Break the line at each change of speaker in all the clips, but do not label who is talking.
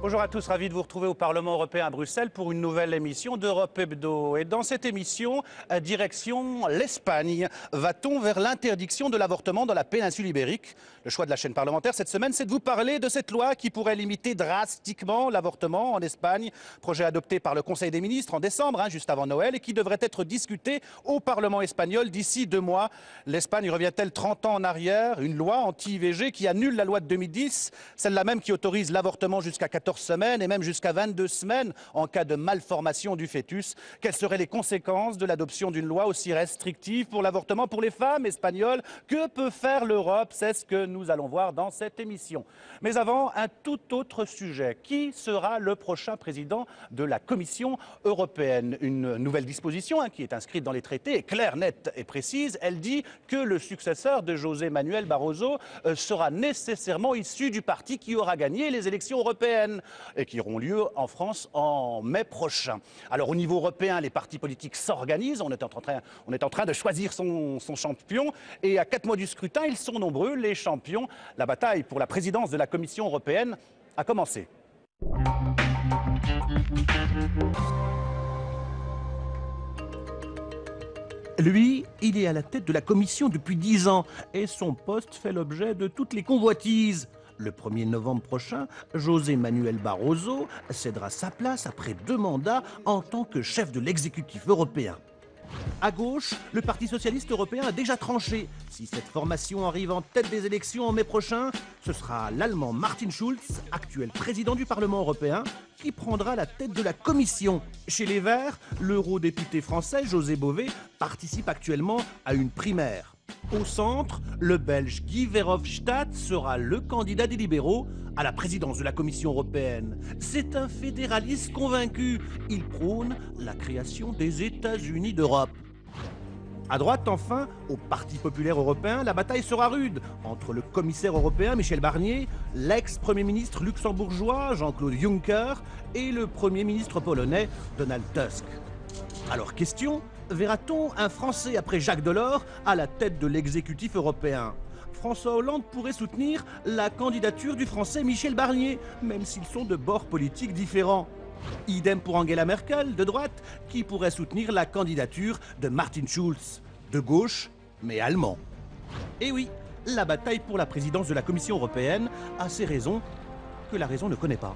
Bonjour à tous, ravi de vous retrouver au Parlement européen à Bruxelles pour une nouvelle émission d'Europe Hebdo. Et dans cette émission, direction l'Espagne. Va-t-on vers l'interdiction de l'avortement dans la péninsule ibérique? Le choix de la chaîne parlementaire cette semaine, c'est de vous parler de cette loi qui pourrait limiter drastiquement l'avortement en Espagne. Projet adopté par le Conseil des ministres en décembre, juste avant Noël, et qui devrait être discuté au Parlement espagnol d'ici 2 mois. L'Espagne revient-elle 30 ans en arrière? Une loi anti-IVG qui annule la loi de 2010, celle-là même qui autorise l'avortement jusqu'à 14 semaines et même jusqu'à 22 semaines en cas de malformation du fœtus. Quelles seraient les conséquences de l'adoption d'une loi aussi restrictive pour l'avortement pour les femmes espagnoles? Que peut faire l'Europe? C'est ce que nous allons voir dans cette émission. Mais avant, un tout autre sujet. Qui sera le prochain président de la Commission européenne? Une nouvelle disposition qui est inscrite dans les traités est claire, nette et précise. Elle dit que le successeur de José Manuel Barroso sera nécessairement issu du parti qui aura gagné les élections européennes et qui auront lieu en France en mai prochain. Alors au niveau européen, les partis politiques s'organisent. On est en train de choisir son champion. Et à 4 mois du scrutin, ils sont nombreux, les champions. La bataille pour la présidence de la Commission européenne a commencé. Lui, il est à la tête de la Commission depuis 10 ans et son poste fait l'objet de toutes les convoitises. Le 1er novembre prochain, José Manuel Barroso cédera sa place après 2 mandats en tant que chef de l'exécutif européen. À gauche, le Parti socialiste européen a déjà tranché. Si cette formation arrive en tête des élections en mai prochain, ce sera l'Allemand Martin Schulz, actuel président du Parlement européen, qui prendra la tête de la Commission. Chez les Verts, l'eurodéputé français José Bové participe actuellement à une primaire. Au centre, le Belge Guy Verhofstadt sera le candidat des libéraux à la présidence de la Commission européenne. C'est un fédéraliste convaincu. Il prône la création des États-Unis d'Europe. À droite, enfin, au Parti populaire européen, la bataille sera rude entre le commissaire européen Michel Barnier, l'ex-premier ministre luxembourgeois Jean-Claude Juncker et le premier ministre polonais Donald Tusk. Alors question, verra-t-on un Français après Jacques Delors à la tête de l'exécutif européen? François Hollande pourrait soutenir la candidature du Français Michel Barnier, même s'ils sont de bords politiques différents. Idem pour Angela Merkel, de droite, qui pourrait soutenir la candidature de Martin Schulz, de gauche, mais allemand. Et oui, la bataille pour la présidence de la Commission européenne a ses raisons que la raison ne connaît pas.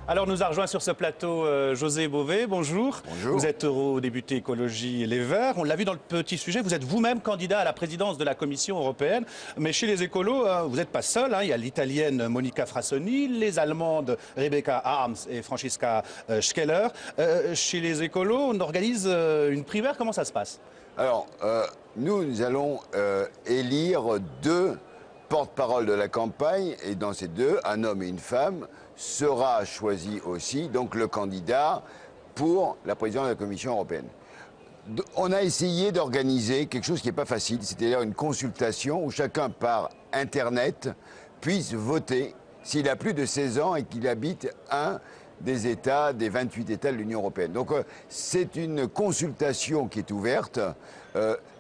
Alors nous a rejoint sur ce plateau José Bové, bonjour.
Bonjour.
Vous êtes eurodéputé écologie Les Verts. On l'a vu dans le petit sujet, vous êtes vous-même candidat à la présidence de la Commission européenne. Mais chez les écolos, vous n'êtes pas seul. Il y a l'italienne Monica Frassoni, les allemandes Rebecca Harms et Franziska Schkeller. Chez les écolos, on organise une primaire. Comment ça se passe?
Alors, nous allons élire 2 porte-parole de la campagne, et dans ces 2, un homme et une femme, sera choisi aussi, donc le candidat pour la présidence de la Commission européenne. On a essayé d'organiser quelque chose qui n'est pas facile, c'est-à-dire une consultation où chacun par Internet puisse voter s'il a plus de 16 ans et qu'il habite un des États, des 28 États de l'Union européenne. Donc c'est une consultation qui est ouverte.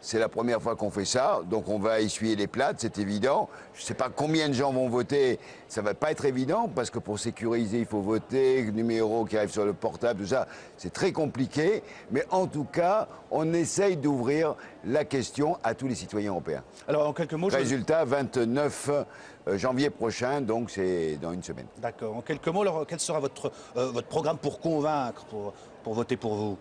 C'est la première fois qu'on fait ça, donc on va essuyer les plates, c'est évident. Je ne sais pas combien de gens vont voter, ça ne va pas être évident, parce que pour sécuriser, il faut voter, numéro qui arrive sur le portable, tout ça, c'est très compliqué. Mais en tout cas, on essaye d'ouvrir la question à tous les citoyens européens.
Alors en quelques mots...
Résultat, 29 janvier prochain, donc c'est dans une semaine.
D'accord. En quelques mots, alors, quel sera votre programme pour convaincre, pour voter pour vous?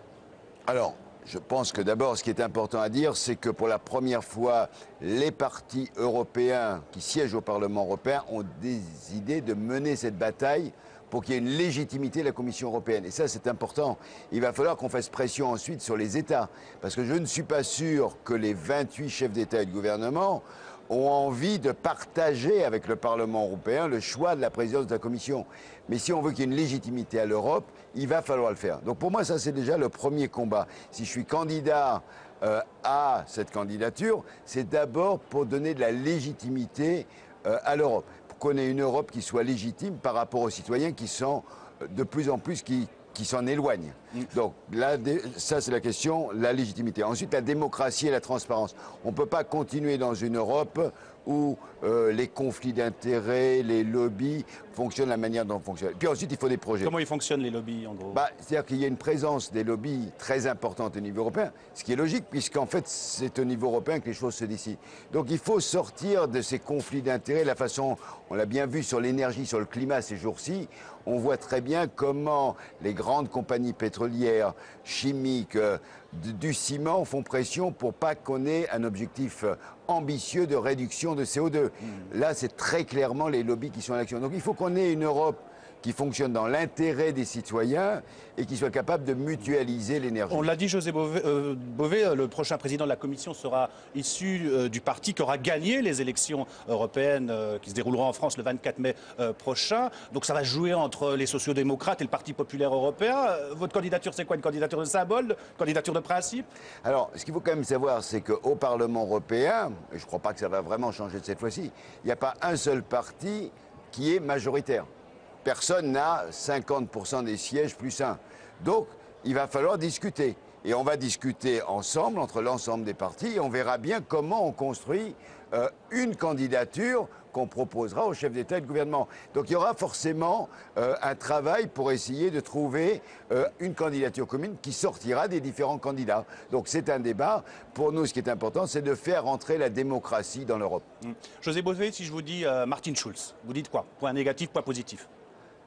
Alors, je pense que d'abord, ce qui est important à dire, c'est que pour la première fois, les partis européens qui siègent au Parlement européen ont décidé de mener cette bataille pour qu'il y ait une légitimité de la Commission européenne. Et ça, c'est important. Il va falloir qu'on fasse pression ensuite sur les États. Parce que je ne suis pas sûr que les 28 chefs d'État et de gouvernement ont envie de partager avec le Parlement européen le choix de la présidence de la Commission. Mais si on veut qu'il y ait une légitimité à l'Europe, il va falloir le faire. Donc pour moi, ça c'est déjà le premier combat. Si je suis candidat à cette candidature, c'est d'abord pour donner de la légitimité à l'Europe. Pour qu'on ait une Europe qui soit légitime par rapport aux citoyens qui sont de plus en plus qui s'en éloignent. Donc là, ça c'est la question, la légitimité. Ensuite, la démocratie et la transparence. On ne peut pas continuer dans une Europe où les conflits d'intérêts, les lobbies fonctionnent de la manière dont ils fonctionnent. Puis ensuite, il faut des projets.
Comment ils fonctionnent les lobbies, en gros?
C'est-à-dire qu'il y a une présence des lobbies très importante au niveau européen, ce qui est logique, puisqu'en fait, c'est au niveau européen que les choses se décident. Donc il faut sortir de ces conflits d'intérêts, la façon, on l'a bien vu sur l'énergie, sur le climat ces jours-ci, on voit très bien comment les grandes compagnies pétrolières, chimiques, du ciment font pression pour pas qu'on ait un objectif ambitieux de réduction de CO2. Là, c'est très clairement les lobbies qui sont à l'action. Donc il faut qu'on ait une Europe qui fonctionne dans l'intérêt des citoyens et qui soit capable de mutualiser l'énergie.
On l'a dit, José Bové, le prochain président de la Commission sera issu du parti qui aura gagné les élections européennes qui se dérouleront en France le 24 mai prochain. Donc ça va jouer entre les sociodémocrates et le Parti populaire européen. Votre candidature, c'est quoi? Une candidature de symbole, une candidature de principe?
Alors, ce qu'il faut quand même savoir, c'est qu'au Parlement européen, et je ne crois pas que ça va vraiment changer de cette fois-ci, il n'y a pas un seul parti qui est majoritaire. Personne n'a 50% des sièges plus un. Donc, il va falloir discuter. Et on va discuter ensemble, entre l'ensemble des partis, et on verra bien comment on construit une candidature qu'on proposera au chef d'État et de gouvernement. Donc il y aura forcément un travail pour essayer de trouver une candidature commune qui sortira des différents candidats. Donc c'est un débat. Pour nous, ce qui est important, c'est de faire entrer la démocratie dans l'Europe.
José Bové, si je vous dis Martin Schulz, vous dites quoi? Point négatif, point positif?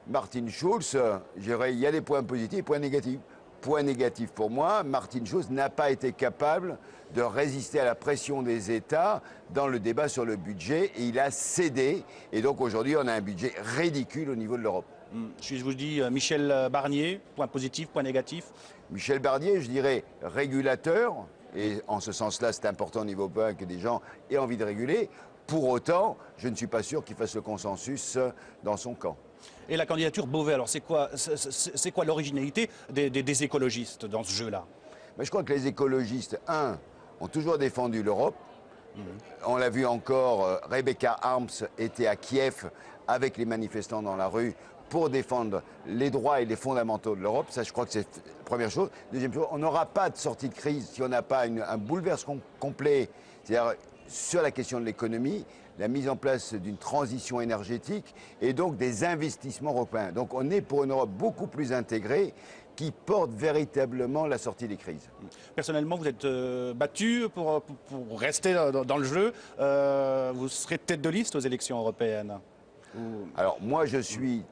Martin Schulz, je dirais, il y a des points positifs et des points négatifs. Point négatif pour moi, Martin Schulz n'a pas été capable de résister à la pression des États dans le débat sur le budget et il a cédé. Et donc aujourd'hui, on a un budget ridicule au niveau de l'Europe.
Si je vous dis Michel Barnier, point positif, point négatif?
Michel Barnier, je dirais régulateur. Et en ce sens-là, c'est important au niveau européen que des gens aient envie de réguler. Pour autant, je ne suis pas sûr qu'il fasse le consensus dans son camp.
Et la candidature Bové, alors c'est quoi l'originalité des écologistes dans ce jeu-là?
Je crois que les écologistes, ont toujours défendu l'Europe. On l'a vu encore, Rebecca Harms était à Kiev avec les manifestants dans la rue pour défendre les droits et les fondamentaux de l'Europe. Ça, je crois que c'est la première chose. Deuxième chose, on n'aura pas de sortie de crise si on n'a pas un bouleversement complet, c'est-à-dire sur la question de l'économie, la mise en place d'une transition énergétique et donc des investissements européens. Donc on est pour une Europe beaucoup plus intégrée qui porte véritablement la sortie des crises.
Personnellement, vous êtes battu pour rester dans le jeu. Vous serez tête de liste aux élections européennes?
Alors moi, je suis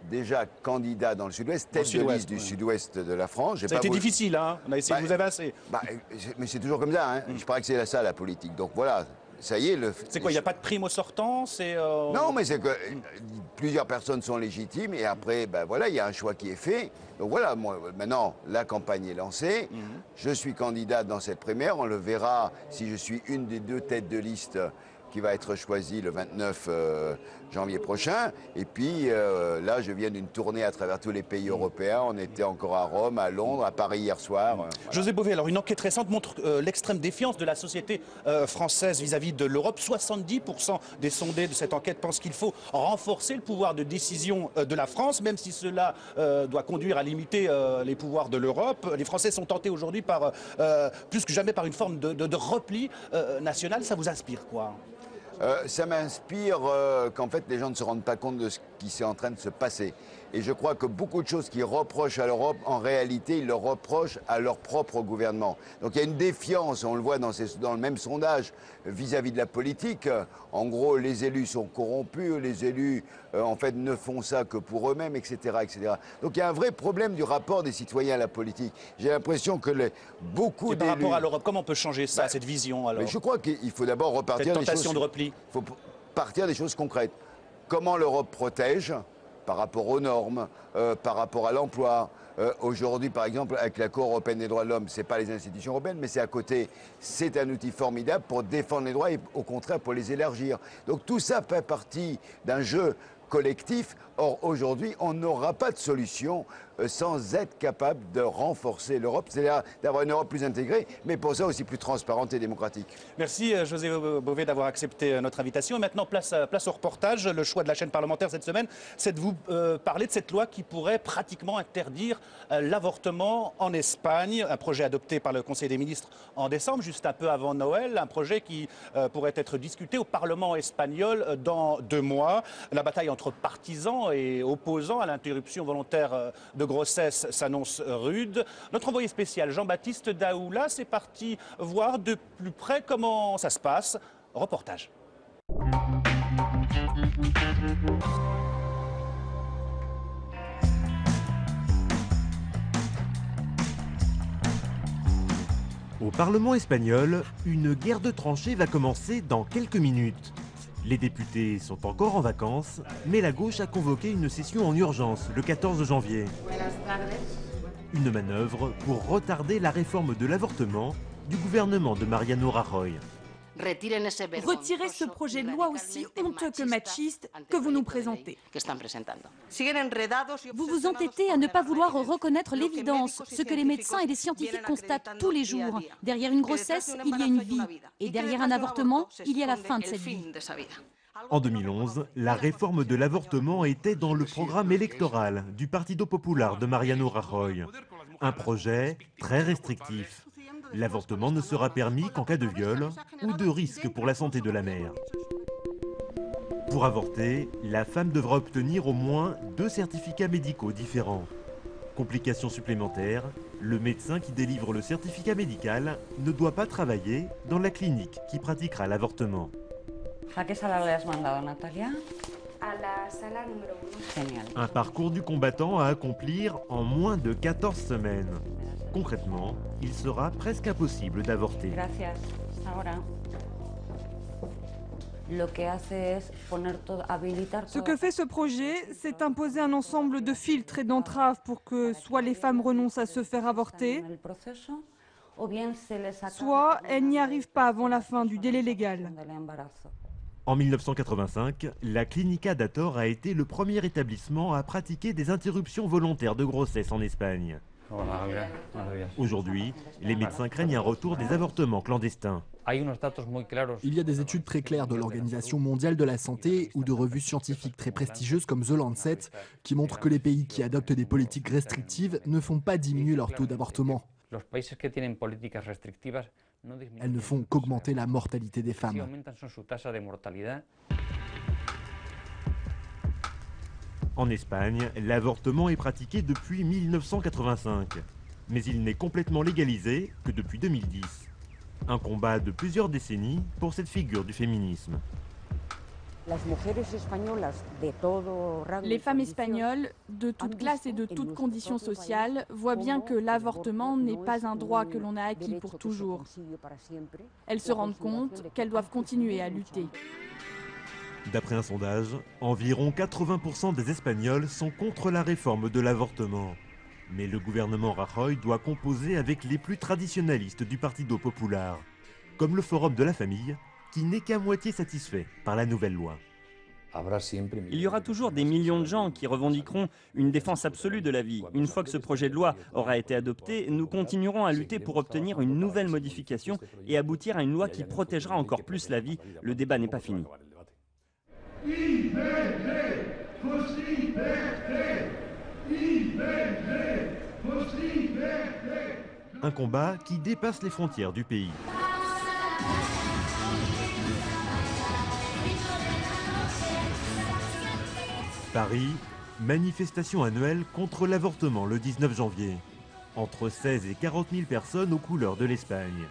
déjà candidat dans le Sud-Ouest, tête de liste du Sud-Ouest de la France.
Ça a été difficile, hein? On a essayé de vous avancer.
Mais c'est toujours comme ça, hein. Je parie que c'est ça, la politique. Donc voilà, ça y est.
C'est quoi, il n'y a pas de prime au sortant?
Non, mais c'est que plusieurs personnes sont légitimes et après, voilà, il y a un choix qui est fait. Donc voilà, moi, maintenant, la campagne est lancée. Je suis candidat dans cette primaire. On le verra si je suis une des deux têtes de liste qui va être choisie le 29 janvier prochain. Et puis là, je viens d'une tournée à travers tous les pays européens. On était encore à Rome, à Londres, à Paris hier soir. Voilà.
José Bové, alors une enquête récente montre l'extrême défiance de la société française vis-à-vis de l'Europe. 70% des sondés de cette enquête pensent qu'il faut renforcer le pouvoir de décision de la France, même si cela doit conduire à limiter les pouvoirs de l'Europe. Les Français sont tentés aujourd'hui par, plus que jamais par une forme de repli national. Ça vous inspire quoi?
Ça m'inspire qu'en fait les gens ne se rendent pas compte de ce qui est en train de se passer. Et je crois que beaucoup de choses qu'ils reprochent à l'Europe, en réalité, ils le reprochent à leur propre gouvernement. Donc il y a une défiance, on le voit dans le même sondage, vis-à-vis de la politique. En gros, les élus sont corrompus, les élus, en fait, ne font ça que pour eux-mêmes, etc., etc. Donc il y a un vrai problème du rapport des citoyens à la politique. J'ai l'impression que beaucoup d'élus...
Par rapport à l'Europe, comment on peut changer ça, cette vision alors?
Mais je crois qu'il faut d'abord repartir
cette
des choses...
tentation de repli.
Il faut partir des choses concrètes. Comment l'Europe protège par rapport aux normes, par rapport à l'emploi. Aujourd'hui, par exemple, avec la Cour européenne des droits de l'homme, ce n'est pas les institutions européennes, mais c'est à côté. C'est un outil formidable pour défendre les droits et au contraire pour les élargir. Donc tout ça fait partie d'un jeu collectif. Or, aujourd'hui, on n'aura pas de solution sans être capable de renforcer l'Europe, c'est-à-dire d'avoir une Europe plus intégrée, mais pour ça aussi plus transparente et démocratique.
Merci José Bové d'avoir accepté notre invitation. Et maintenant, place au reportage. Le choix de la chaîne parlementaire cette semaine, c'est de vous parler de cette loi qui pourrait pratiquement interdire l'avortement en Espagne. Un projet adopté par le Conseil des ministres en décembre, juste un peu avant Noël. Un projet qui pourrait être discuté au Parlement espagnol dans 2 mois. La bataille entre partisans et opposants à l'interruption volontaire de grossesse s'annonce rude. Notre envoyé spécial Jean-Baptiste Daoula c'est parti voir de plus près comment ça se passe. Reportage.
Au Parlement espagnol, une guerre de tranchées va commencer dans quelques minutes. Les députés sont encore en vacances, mais la gauche a convoqué une session en urgence le 14 janvier. Une manœuvre pour retarder la réforme de l'avortement du gouvernement de Mariano Rajoy.
Retirez ce projet de loi aussi honteux que machiste que vous nous présentez. Vous vous entêtez à ne pas vouloir reconnaître l'évidence, ce que les médecins et les scientifiques constatent tous les jours. Derrière une grossesse, il y a une vie. Et derrière un avortement, il y a la fin de cette vie.
En 2011, la réforme de l'avortement était dans le programme électoral du Partido Popular de Mariano Rajoy. Un projet très restrictif. L'avortement ne sera permis qu'en cas de viol ou de risque pour la santé de la mère. Pour avorter, la femme devra obtenir au moins 2 certificats médicaux différents. Complication supplémentaire, le médecin qui délivre le certificat médical ne doit pas travailler dans la clinique qui pratiquera l'avortement.
¿A qué sala le has mandado, Natalia?
A la sala número 1.
Genial.
Un parcours du combattant à accomplir en moins de 14 semaines. Concrètement, il sera presque impossible d'avorter.
Gracias. Ahora. Lo que hace es poner todo, habilitar
Ce que fait ce projet, c'est imposer un ensemble de filtres et d'entraves pour que soit les femmes renoncent à se faire avorter, soit elles n'y arrivent pas avant la fin du délai légal.
En 1985, la Clínica d'Ator a été le premier établissement à pratiquer des interruptions volontaires de grossesse en Espagne. Aujourd'hui, les médecins craignent un retour des avortements clandestins.
Il y a des études très claires de l'Organisation mondiale de la santé ou de revues scientifiques très prestigieuses comme The Lancet qui montrent que les pays qui adoptent des politiques restrictives ne font pas diminuer leur taux d'avortement. Elles ne font qu'augmenter la mortalité des femmes.
En Espagne, l'avortement est pratiqué depuis 1985, mais il n'est complètement légalisé que depuis 2010. Un combat de plusieurs décennies pour cette figure du féminisme.
Les femmes espagnoles, de toute classe et de toute condition sociale, voient bien que l'avortement n'est pas un droit que l'on a acquis pour toujours. Elles se rendent compte qu'elles doivent continuer à lutter.
D'après un sondage, environ 80% des Espagnols sont contre la réforme de l'avortement. Mais le gouvernement Rajoy doit composer avec les plus traditionnalistes du Partido Popular, comme le Forum de la Famille, qui n'est qu'à moitié satisfait par la nouvelle loi.
Il y aura toujours des millions de gens qui revendiqueront une défense absolue de la vie. Une fois que ce projet de loi aura été adopté, nous continuerons à lutter pour obtenir une nouvelle modification et aboutir à une loi qui protégera encore plus la vie. Le débat n'est pas fini.
Un combat qui dépasse les frontières du pays. Paris, manifestation annuelle contre l'avortement le 19 janvier. Entre 16 et 40 000 personnes aux couleurs de l'Espagne.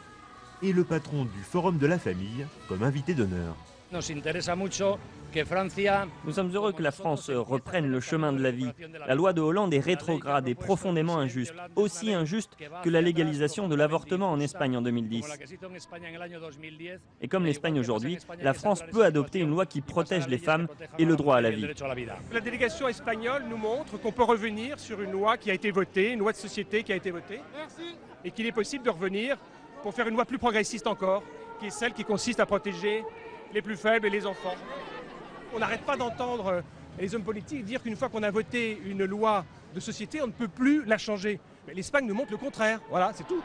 Et le patron du Forum de la Famille comme invité d'honneur.
Nous sommes heureux que la France reprenne le chemin de la vie. La loi de Hollande est rétrograde et profondément injuste, aussi injuste que la légalisation de l'avortement en Espagne en 2010. Et comme l'Espagne aujourd'hui, la France peut adopter une loi qui protège les femmes et le droit à la vie.
La délégation espagnole nous montre qu'on peut revenir sur une loi qui a été votée, une loi de société qui a été votée, et qu'il est possible de revenir pour faire une loi plus progressiste encore, qui est celle qui consiste à protéger les plus faibles et les enfants. On n'arrête pas d'entendre les hommes politiques dire qu'une fois qu'on a voté une loi de société, on ne peut plus la changer. Mais l'Espagne nous montre le contraire. Voilà, c'est tout.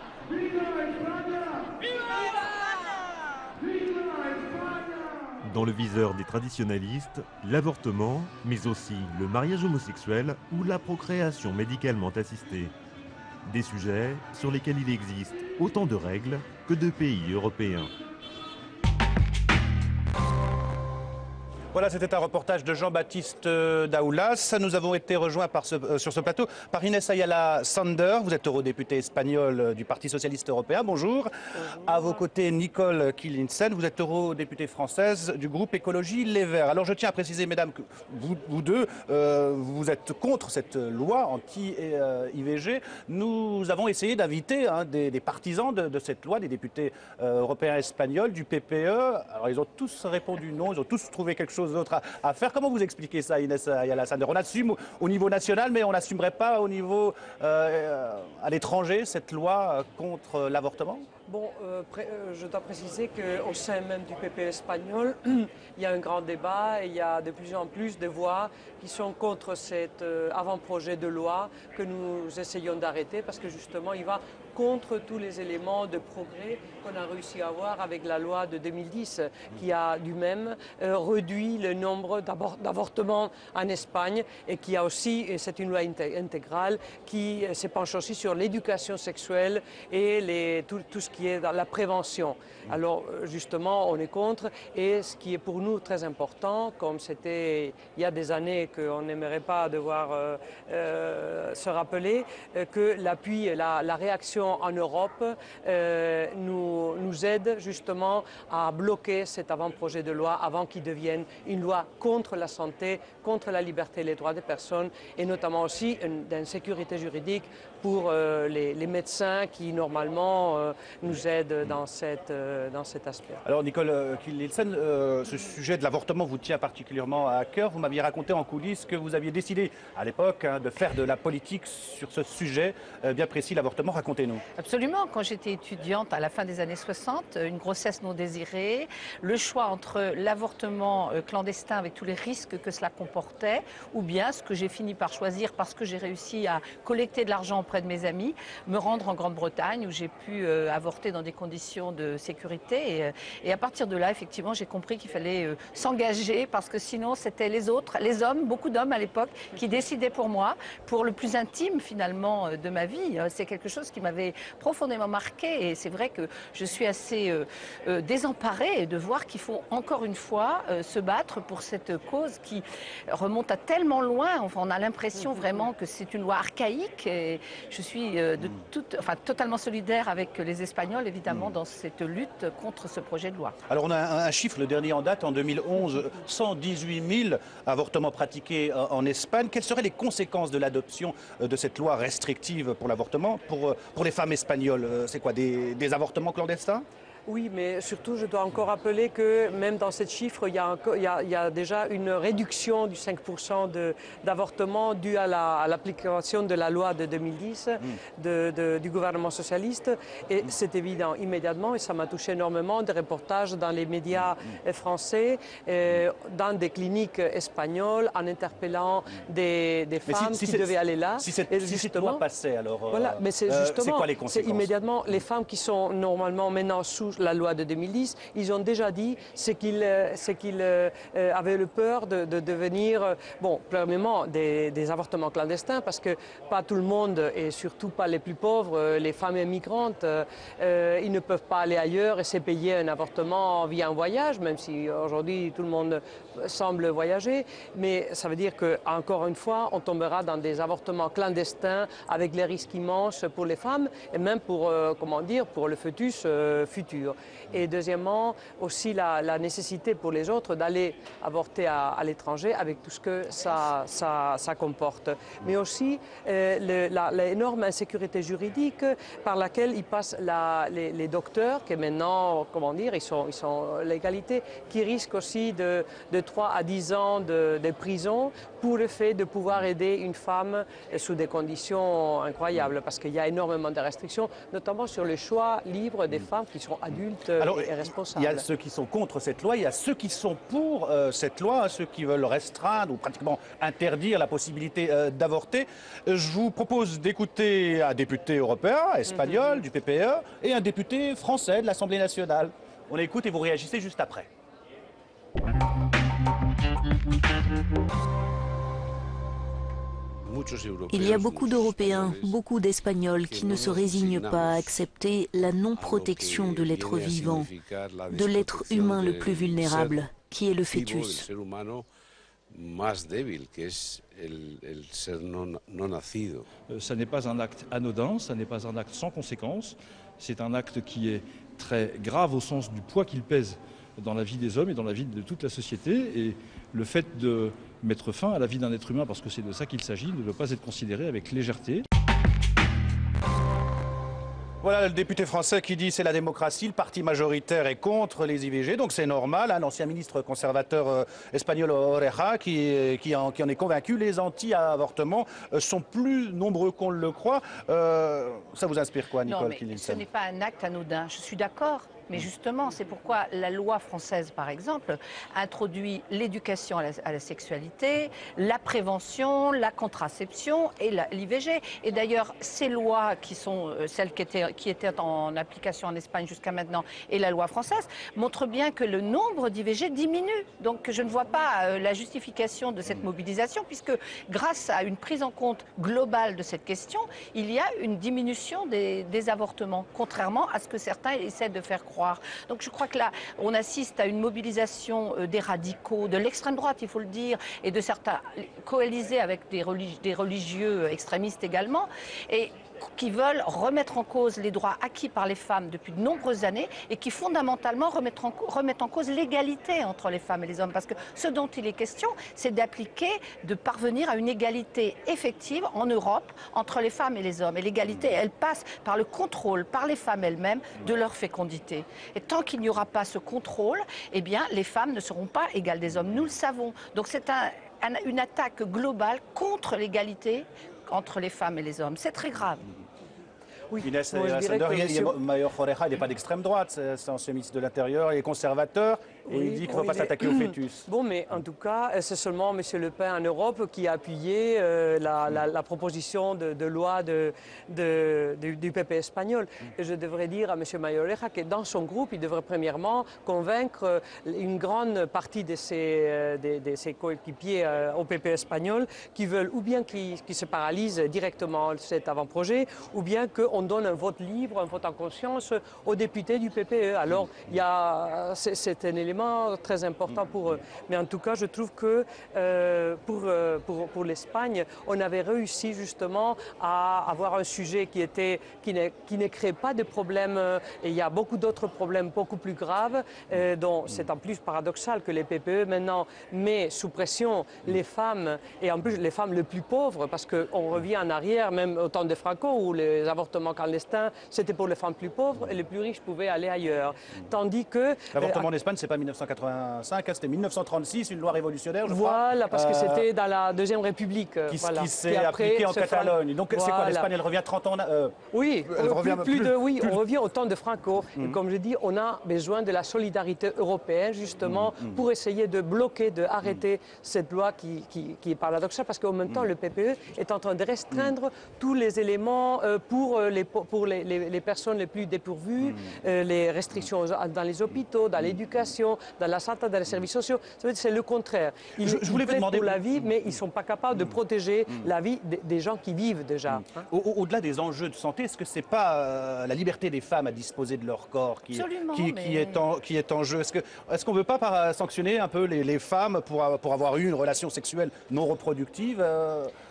Dans le viseur des traditionalistes, l'avortement, mais aussi le mariage homosexuel ou la procréation médicalement assistée. Des sujets sur lesquels il existe autant de règles que de pays européens.
Voilà, c'était un reportage de Jean-Baptiste Daoulas. Nous avons été rejoints sur ce plateau par Inés Ayala Sander. Vous êtes eurodéputée espagnole du Parti socialiste européen. Bonjour. Bonjour. À vos côtés, Nicole Kilinsen. Vous êtes eurodéputée française du groupe Écologie Les Verts. Alors je tiens à préciser, mesdames, que vous deux, vous êtes contre cette loi anti-IVG. Nous avons essayé d'inviter des partisans de cette loi, des députés européens espagnols du PPE. Alors ils ont tous répondu non, ils ont tous trouvé quelque chose d'autre à faire. Comment vous expliquez ça, Inés Ayala Sander? On assume au niveau national, mais on n'assumerait pas au niveau à l'étranger cette loi contre l'avortement?
Bon, je dois préciser qu'au sein même du PP espagnol, il y a un grand débat et il y a de plus en plus de voix qui sont contre cet avant-projet de loi que nous essayons d'arrêter parce que justement il va contre tous les éléments de progrès qu'on a réussi à avoir avec la loi de 2010 qui a du même réduit le nombre d'avortements en Espagne et qui a aussi, et c'est une loi intégrale, qui se penche aussi sur l'éducation sexuelle et tout ce qui est dans la prévention. Alors justement, on est contre et ce qui est pour nous très important, comme c'était il y a des années qu'on n'aimerait pas devoir se rappeler, que l'appui et la réaction en Europe nous aide justement à bloquer cet avant-projet de loi avant qu'il devienne une loi contre la santé, contre la liberté et les droits des personnes et notamment aussi d'insécurité juridique pour les médecins qui normalement nous aident dans cet aspect.
Alors Nicole Kilinsen, ce sujet de l'avortement vous tient particulièrement à cœur. Vous m'aviez raconté en coulisses que vous aviez décidé à l'époque de faire de la politique sur ce sujet bien précis, l'avortement. Racontez-nous.
Absolument. Quand j'étais étudiante à la fin des années 60, une grossesse non désirée, le choix entre l'avortement clandestin avec tous les risques que cela comportait ou bien ce que j'ai fini par choisir parce que j'ai réussi à collecter de l'argent auprès de mes amis, me rendre en Grande-Bretagne où j'ai pu avorter dans des conditions de sécurité et à partir de là, effectivement, j'ai compris qu'il fallait s'engager parce que sinon c'était les autres, les hommes, beaucoup d'hommes à l'époque qui décidaient pour moi, pour le plus intime finalement de ma vie. C'est quelque chose qui m'avait profondément marqué et c'est vrai que je suis assez désemparée de voir qu'il faut encore une fois se battre pour cette cause qui remonte à tellement loin. Enfin, on a l'impression vraiment que c'est une loi archaïque et je suis totalement solidaire avec les Espagnols évidemment dans cette lutte contre ce projet de loi.
Alors on a un chiffre, le dernier en date, en 2011, 118 000 avortements pratiqués en Espagne. Quelles seraient les conséquences de l'adoption de cette loi restrictive pour l'avortement pour les femmes espagnoles? C'est quoi, des avortements clandestins?
Oui, mais surtout, je dois encore rappeler que même dans ces chiffres, il y a déjà une réduction du 5% d'avortements dû à l'application de la loi de 2010 du gouvernement socialiste. Et c'est évident immédiatement, et ça m'a touché énormément, des reportages dans les médias français, dans des cliniques espagnoles, en interpellant des femmes qui devaient aller là.
Si cette loi passait, alors
voilà, mais c'est justement,
quoi les conséquences?
C'est immédiatement les femmes qui sont normalement maintenant sous la loi de 2010, ils ont déjà dit ce qu'ils avaient le peur de devenir, bon, premièrement, des avortements clandestins, parce que pas tout le monde, et surtout pas les plus pauvres, les femmes immigrantes, ils ne peuvent pas aller ailleurs et se payer un avortement via un voyage, même si aujourd'hui tout le monde semble voyager. Mais ça veut dire qu'encore une fois, on tombera dans des avortements clandestins avec les risques immenses pour les femmes et même pour, pour le fœtus futur. Et deuxièmement, aussi la nécessité pour les autres d'aller avorter à l'étranger avec tout ce que ça comporte. Mais aussi l'énorme insécurité juridique par laquelle ils passent les docteurs, qui maintenant, ils sont l'égalité, qui risquent aussi de 3 à 10 ans de prison pour le fait de pouvoir aider une femme sous des conditions incroyables, parce qu'il y a énormément de restrictions, notamment sur le choix libre des femmes qui sont adultes. adulte et responsable.
Il y a ceux qui sont contre cette loi, il y a ceux qui sont pour cette loi, hein, ceux qui veulent restreindre ou pratiquement interdire la possibilité d'avorter. Je vous propose d'écouter un député européen, espagnol, du PPE, et un député français de l'Assemblée nationale. On écoute et vous réagissez juste après.
Il y a beaucoup d'Européens, beaucoup d'Espagnols qui ne se résignent pas à accepter la non-protection de l'être vivant, de l'être humain le plus vulnérable, qui est le fœtus.
Ça n'est pas un acte anodin, ça n'est pas un acte sans conséquence, c'est un acte qui est très grave au sens du poids qu'il pèse dans la vie des hommes et dans la vie de toute la société. Et le fait de mettre fin à la vie d'un être humain, parce que c'est de ça qu'il s'agit, ne doit pas être considéré avec légèreté.
Voilà le député français qui dit c'est la démocratie, le parti majoritaire est contre les IVG, donc c'est normal. Hein, l'ancien ministre conservateur espagnol Oreja qui en est convaincu, les anti-avortements sont plus nombreux qu'on le croit. Ça vous inspire quoi, Nicole Kiel-Nielsen ?
Non, mais ce n'est pas un acte anodin, je suis d'accord. Mais justement, c'est pourquoi la loi française, par exemple, introduit l'éducation à la sexualité, la prévention, la contraception et l'IVG. Et d'ailleurs, ces lois qui sont celles qui étaient en application en Espagne jusqu'à maintenant et la loi française montrent bien que le nombre d'IVG diminue. Donc je ne vois pas la justification de cette mobilisation, puisque grâce à une prise en compte globale de cette question, il y a une diminution des avortements, contrairement à ce que certains essaient de faire croire. Donc je crois que là, on assiste à une mobilisation des radicaux, de l'extrême droite, il faut le dire, et de certains coalisés avec des religieux extrémistes également, et qui veulent remettre en cause les droits acquis par les femmes depuis de nombreuses années et qui fondamentalement remettent en cause l'égalité entre les femmes et les hommes. Parce que ce dont il est question, c'est d'appliquer, de parvenir à une égalité effective en Europe entre les femmes et les hommes. Et l'égalité, elle passe par le contrôle, par les femmes elles-mêmes, de leur fécondité. Et tant qu'il n'y aura pas ce contrôle, eh bien, les femmes ne seront pas égales des hommes. Nous le savons. Donc c'est une attaque globale contre l'égalité entre les femmes et les hommes. C'est très grave.
Oui, Inès Mayor Oreja, il n'est pas d'extrême droite, c'est ancien ministre de l'Intérieur, il est conservateur et il dit qu'il ne faut pas s'attaquer au fœtus.
Bon, mais en tout cas, c'est seulement M. Le Pen en Europe qui a appuyé la proposition de loi du PP espagnol. Et je devrais dire à M. Mayor Oreja que dans son groupe, il devrait premièrement convaincre une grande partie de ses coéquipiers au PP espagnol qui veulent ou bien qu'ils se paralysent directement cet avant-projet, ou bien qu'on donne un vote libre, un vote en conscience aux députés du PPE. Alors, c'est un élément très important pour eux. Mais en tout cas, je trouve que pour l'Espagne, on avait réussi justement à avoir un sujet qui ne crée pas de problèmes. Et il y a beaucoup d'autres problèmes beaucoup plus graves, dont c'est en plus paradoxal que les PPE maintenant met sous pression les femmes, et en plus les femmes les plus pauvres, parce qu'on revient en arrière, même au temps de Franco, où les avortements clandestins, c'était pour les femmes plus pauvres et les plus riches pouvaient aller ailleurs. Tandis que...
L'avortement en Espagne, c'est pas 1985, c'était 1936, une loi révolutionnaire, je crois.
Voilà, parce que c'était dans la Deuxième République.
Qui s'est appliquée en Catalogne. Donc c'est quoi, l'Espagne, elle revient 30 ans
Oui, on revient au temps de Franco. Et comme je dis, on a besoin de la solidarité européenne, justement, pour essayer de bloquer, d'arrêter cette loi qui est paradoxale, parce qu'en même temps, le PPE est en train de restreindre tous les éléments pour les personnes les plus dépourvues, les restrictions dans les hôpitaux, dans l'éducation, dans la santé, dans les services sociaux. C'est le contraire. Ils voulaient pour la vie, mais ils ne sont pas capables de protéger la vie des gens qui vivent déjà.
Au-delà des enjeux de santé, est-ce que ce n'est pas la liberté des femmes à disposer de leur corps qui est en jeu? Est-ce qu'on ne veut pas sanctionner un peu les femmes pour avoir eu une relation sexuelle non reproductive?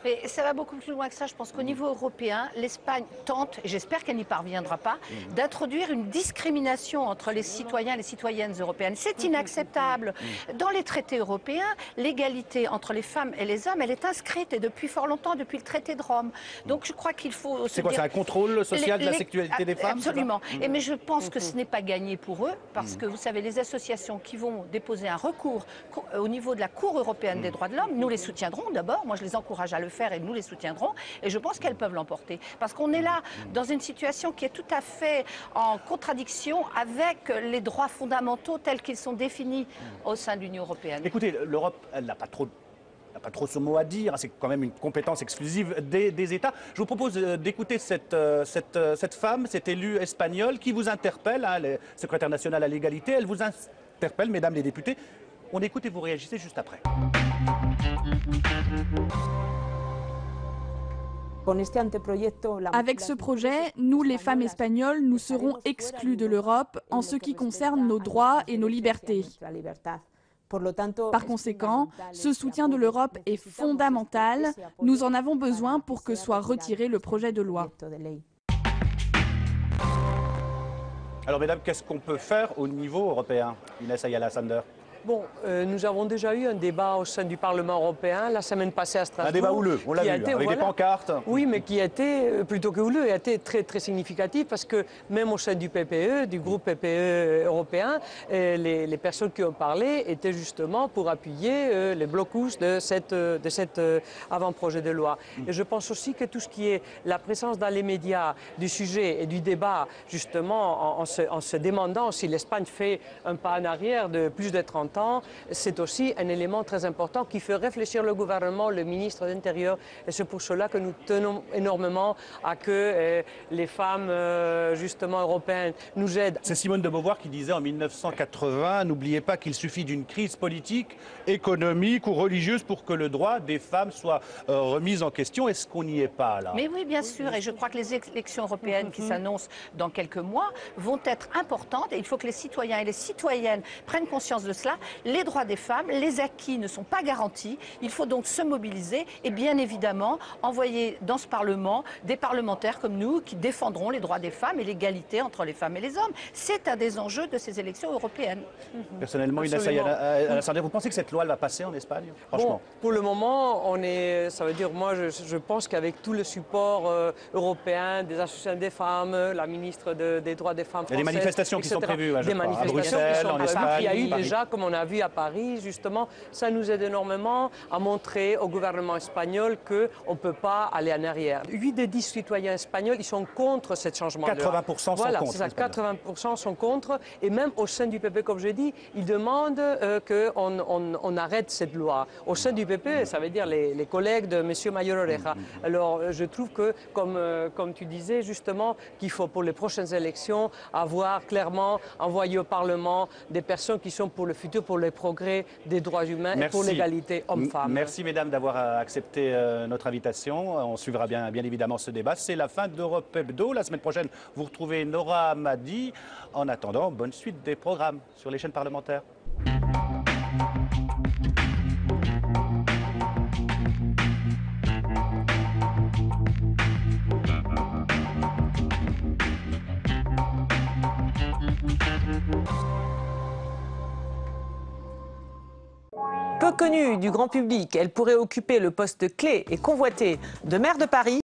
Mais ça va beaucoup plus loin que ça. Je pense qu'au niveau européen, l'Espagne tente, et j'espère qu'elle n'y parviendra pas, d'introduire une discrimination entre les citoyens et les citoyennes européennes. C'est inacceptable. Dans les traités européens, l'égalité entre les femmes et les hommes, elle est inscrite et depuis fort longtemps, depuis le traité de Rome. Donc je crois qu'il faut...
C'est quoi, c'est un contrôle social de la sexualité des femmes?
Absolument. Mais je pense que ce n'est pas gagné pour eux, parce que vous savez, les associations qui vont déposer un recours au niveau de la Cour européenne des droits de l'homme, nous les soutiendrons d'abord. Moi, je les encourage à le faire et nous les soutiendrons. Et je pense qu'elles peuvent l'emporter. Parce qu'on est là dans une situation qui est tout à fait en contradiction avec les droits fondamentaux tels qu'ils sont définis au sein de l'Union européenne.
Écoutez, l'Europe, elle n'a pas trop son mot à dire, c'est quand même une compétence exclusive des États. Je vous propose d'écouter cette femme, cette élue espagnole qui vous interpelle, hein, le secrétaire national à l'égalité, elle vous interpelle, mesdames les députés. On écoute et vous réagissez juste après.
Avec ce projet, nous, les femmes espagnoles, nous serons exclues de l'Europe en ce qui concerne nos droits et nos libertés. Par conséquent, ce soutien de l'Europe est fondamental. Nous en avons besoin pour que soit retiré le projet de loi.
Alors, mesdames, qu'est-ce qu'on peut faire au niveau européen? Inès Ayala Sander.
Bon, nous avons déjà eu un débat au sein du Parlement européen la semaine passée à Strasbourg.
Un débat houleux, on l'a vu, avec des pancartes.
Oui, mais qui a été, plutôt que houleux, a été très, très significatif parce que même au sein du PPE, du groupe PPE européen, les personnes qui ont parlé étaient justement pour appuyer les blocus de cet avant-projet de loi. Et je pense aussi que tout ce qui est la présence dans les médias du sujet et du débat, justement, en se demandant si l'Espagne fait un pas en arrière de plus de 30 ans, c'est aussi un élément très important qui fait réfléchir le gouvernement, le ministre de l'Intérieur. Et c'est pour cela que nous tenons énormément à que les femmes, justement, européennes nous aident.
C'est Simone de Beauvoir qui disait en 1980, n'oubliez pas qu'il suffit d'une crise politique, économique ou religieuse pour que le droit des femmes soit remis en question. Est-ce qu'on n'y est pas là?
Mais oui, bien sûr. Et je crois que les élections européennes qui s'annoncent dans quelques mois vont être importantes. Et il faut que les citoyens et les citoyennes prennent conscience de cela. Les droits des femmes, les acquis ne sont pas garantis. Il faut donc se mobiliser et bien évidemment envoyer dans ce Parlement des parlementaires comme nous qui défendront les droits des femmes et l'égalité entre les femmes et les hommes. C'est un des enjeux de ces élections européennes.
Personnellement, Inès Ayala Sander, vous pensez que cette loi elle va passer en Espagne? Franchement.
Bon, pour le moment, ça veut dire, moi, je pense qu'avec tout le support européen, des associations des femmes, la ministre des droits des femmes françaises,
il y a des manifestations qui sont prévues,
des manifestations
à Bruxelles, en Espagne.
Il y a eu déjà, comme on a vu à Paris, justement, ça nous aide énormément à montrer au gouvernement espagnol qu'on ne peut pas aller en arrière. 8 des 10 citoyens espagnols, ils sont contre ce changement de loi.
80% sont
voilà,
contre.
C'est ça, 80% sont contre. Et même au sein du PP, comme je dis, ils demandent qu'on arrête cette loi. Au sein du PP, ça veut dire les collègues de M. Mayor Oreja. Alors, je trouve que, comme tu disais, justement, qu'il faut pour les prochaines élections avoir clairement envoyé au Parlement des personnes qui sont pour le futur, pour les progrès des droits humains et pour l'égalité homme-femme.
Merci mesdames d'avoir accepté notre invitation. On suivra bien évidemment ce débat. C'est la fin d'Europe Hebdo. La semaine prochaine, vous retrouvez Nora Hamadi. En attendant, bonne suite des programmes sur les chaînes parlementaires.
Peu connue du grand public, elle pourrait occuper le poste clé et convoité de maire de Paris.